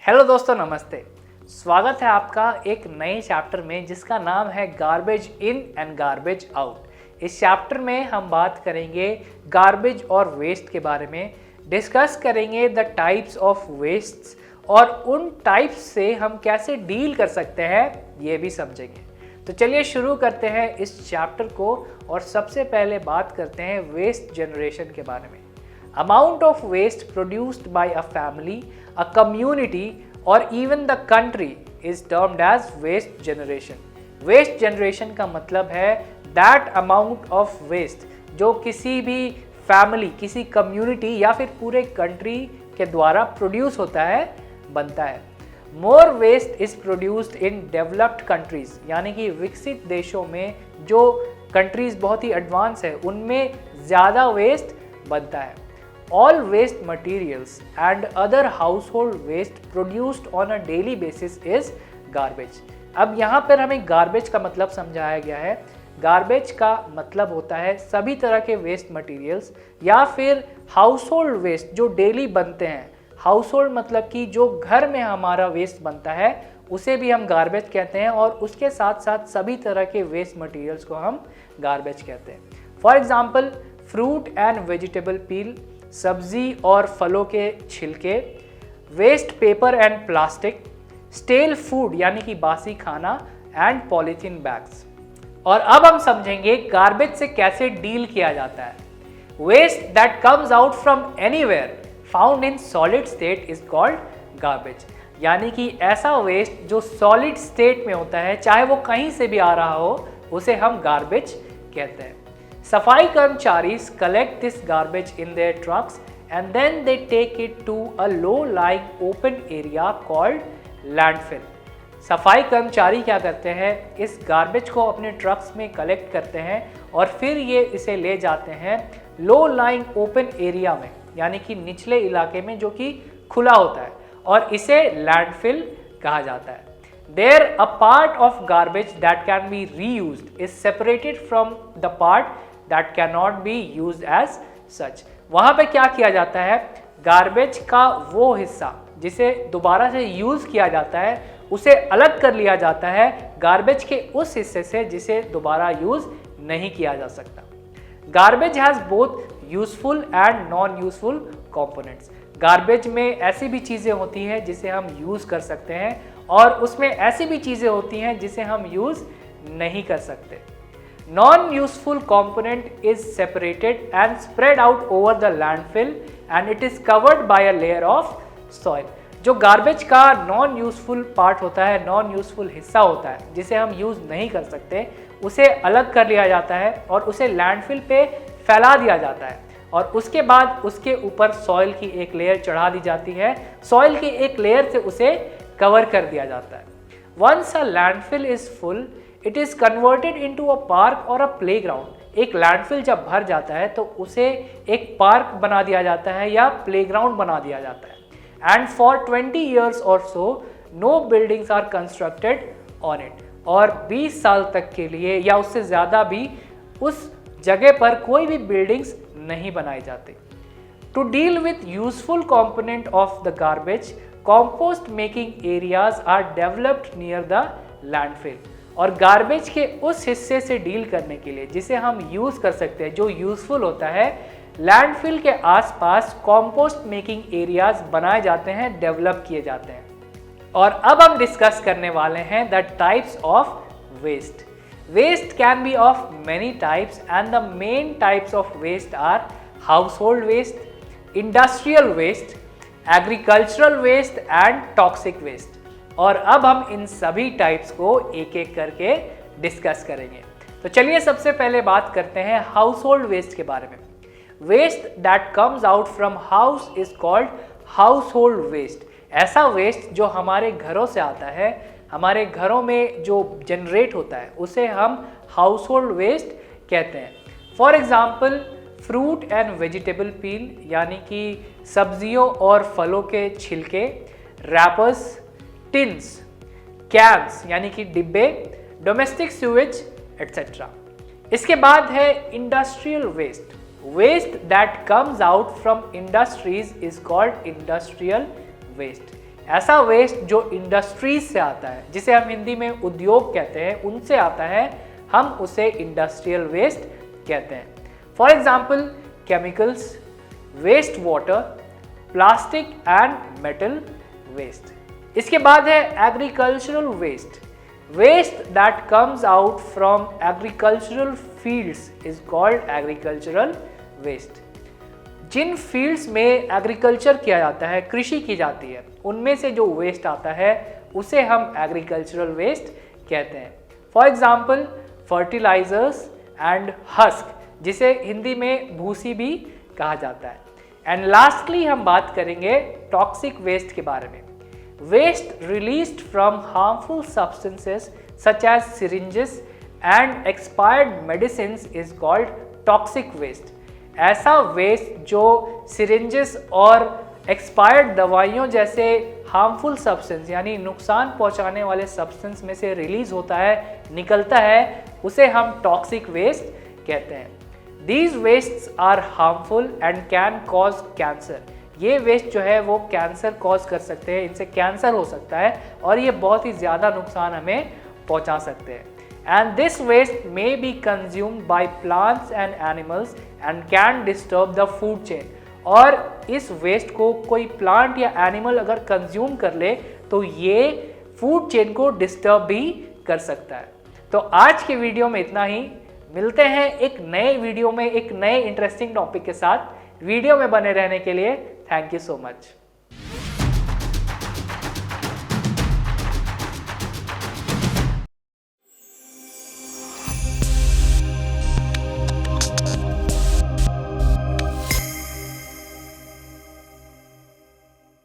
Hello दोस्तों, नमस्ते। स्वागत है आपका एक नए चैप्टर में जिसका नाम है garbage in and garbage out. इस चैप्टर में हम बात करेंगे गार्बेज और वेस्ट के बारे में, डिस्कस करेंगे द टाइप्स ऑफ वेस्ट्स और उन टाइप्स से हम कैसे डील कर सकते हैं ये भी समझेंगे। तो चलिए शुरू करते हैं इस चैप्टर को और सबसे पहले बात करते हैं वेस्ट जनरेशन के बारे में। Amount of waste produced by a family, a community or even the country is termed as waste generation. Waste generation का मतलब है that amount of waste जो किसी भी फैमिली, किसी कम्युनिटी या फिर पूरे कंट्री के द्वारा प्रोड्यूस होता है, बनता है। More waste is produced in developed countries, यानी कि विकसित देशों में जो कंट्रीज बहुत ही एडवांस है उनमें ज़्यादा वेस्ट बनता है। All waste materials and other household waste produced on a daily basis is garbage. अब यहाँ पर हमें garbage का मतलब समझाया गया है। Garbage का मतलब होता है सभी तरह के वेस्ट मटेरियल्स या फिर हाउसहोल्ड वेस्ट जो डेली बनते हैं। हाउसहोल्ड मतलब कि जो घर में हमारा वेस्ट बनता है उसे भी हम गार्बेज कहते हैं, और उसके साथ साथ सभी तरह के वेस्ट मटेरियल्स को हम गार्बेज कहते हैं। For example, fruit and vegetable peel, सब्जी और फलों के छिलके, waste paper and plastic, stale food यानी कि बासी खाना एंड पॉलीथीन बैग्स। और अब हम समझेंगे गार्बेज से कैसे डील किया जाता है। Waste that comes out from anywhere found in solid state is called garbage, यानी कि ऐसा वेस्ट जो सॉलिड स्टेट में होता है, चाहे वो कहीं से भी आ रहा हो, उसे हम गार्बेज कहते हैं। सफाई कर्मचारीज collect this garbage in their trucks and then they take it to a low-lying open area called landfill. सफाई कर्मचारी क्या करते हैं, इस गार्बेज को अपने ट्रक्स में कलेक्ट करते हैं और फिर ये इसे ले जाते हैं लो लाइंग ओपन एरिया में, यानी कि निचले इलाके में जो कि खुला होता है, और इसे लैंडफिल कहा जाता है। There a part of garbage that can be reused is separated from the part that cannot be used as such. वहाँ पे क्या किया जाता है, गार्बेज का वो हिस्सा जिसे दोबारा से यूज़ किया जाता है उसे अलग कर लिया जाता है गार्बेज के उस हिस्से से जिसे दोबारा यूज़ नहीं किया जा सकता। Garbage has both useful and non useful components. Garbage में ऐसी भी चीज़ें होती हैं जिसे हम यूज़ कर सकते हैं और उसमें ऐसी भी चीज़ें होती हैं जिसे हम यूज़ नहीं कर सकते। Non-useful component is separated and spread out over the landfill and it is covered by a layer of soil. जो गार्बेज का नॉन यूजफुल पार्ट होता है, नॉन यूजफुल हिस्सा होता है जिसे हम यूज़ नहीं कर सकते, उसे अलग कर लिया जाता है और उसे लैंडफिल पे फैला दिया जाता है, और उसके बाद उसके ऊपर सॉइल की एक लेयर चढ़ा दी जाती है। सॉइल की एक लेयर से उसे कवर कर दिया जाता है। Once a landfill is full, it is converted into a park और अ प्ले ग्राउंड। एक लैंडफिल जब भर जाता है तो उसे एक पार्क बना दिया जाता है या प्ले ग्राउंड बना दिया जाता है। एंड फॉर 20 ईयर्स और so no buildings are constructed on it. और 20 साल तक के लिए या उससे ज़्यादा भी उस जगह पर कोई भी बिल्डिंग्स नहीं बनाई जाती। To deal with useful component of the garbage, compost making areas are developed near the landfill. और गार्बेज के उस हिस्से से डील करने के लिए जिसे हम यूज़ कर सकते हैं, जो यूज़फुल होता है, लैंडफिल के आसपास कॉम्पोस्ट मेकिंग एरियाज बनाए जाते हैं, डेवलप किए जाते हैं। और अब हम डिस्कस करने वाले हैं the types of waste. Waste can be of many types and the main types of waste are household waste, industrial waste, agricultural waste and toxic waste. और अब हम इन सभी टाइप्स को एक एक करके डिस्कस करेंगे। तो चलिए सबसे पहले बात करते हैं हाउसहोल्ड वेस्ट के बारे में। Waste that comes out from house is called household waste. ऐसा वेस्ट जो हमारे घरों से आता है, हमारे घरों में जो जनरेट होता है, उसे हम हाउसहोल्ड वेस्ट कहते हैं। For example, fruit and vegetable peel यानी कि सब्जियों और फलों के छिलके, रैपर्स, टिन्स, कैंस यानी कि डिब्बे, डोमेस्टिक सीवेज एटसेट्रा। इसके बाद है industrial waste. Waste that comes out from industries is called industrial waste. ऐसा वेस्ट जो इंडस्ट्रीज से आता है, जिसे हम हिंदी में उद्योग कहते हैं, उनसे आता है, हम उसे इंडस्ट्रियल वेस्ट कहते हैं। For example chemicals, waste water, plastic and metal waste. इसके बाद है agricultural waste. Waste that comes out from agricultural fields is called agricultural waste. जिन फील्ड्स में एग्रीकल्चर किया जाता है, कृषि की जाती है, उनमें से जो वेस्ट आता है उसे हम एग्रीकल्चरल वेस्ट कहते हैं। For example fertilisers and husk, जिसे हिंदी में भूसी भी कहा जाता है। एंड लास्टली हम बात करेंगे टॉक्सिक वेस्ट के बारे में। Waste released from harmful substances such as syringes and expired medicines is called toxic waste. ऐसा वेस्ट जो सिरिंजेस और एक्सपायर्ड दवाइयों जैसे हार्मफुल सब्सटेंस यानी नुकसान पहुंचाने वाले सब्सटेंस में से रिलीज होता है, निकलता है, उसे हम टॉक्सिक वेस्ट कहते हैं। These wastes are harmful and can cause cancer। ये वेस्ट जो है वो कैंसर कॉज कर सकते हैं, इनसे कैंसर हो सकता है और ये बहुत ही ज़्यादा नुकसान हमें पहुंचा सकते हैं। And this waste may be consumed by plants and animals and can disturb the food chain। और इस वेस्ट को कोई प्लांट या एनिमल अगर कंज्यूम कर ले तो ये फूड चेन को डिस्टर्ब भी कर सकता है। तो आज के वीडियो में इतना ही। मिलते हैं एक नए वीडियो में एक नए इंटरेस्टिंग टॉपिक के साथ। वीडियो में बने रहने के लिए थैंक यू सो मच।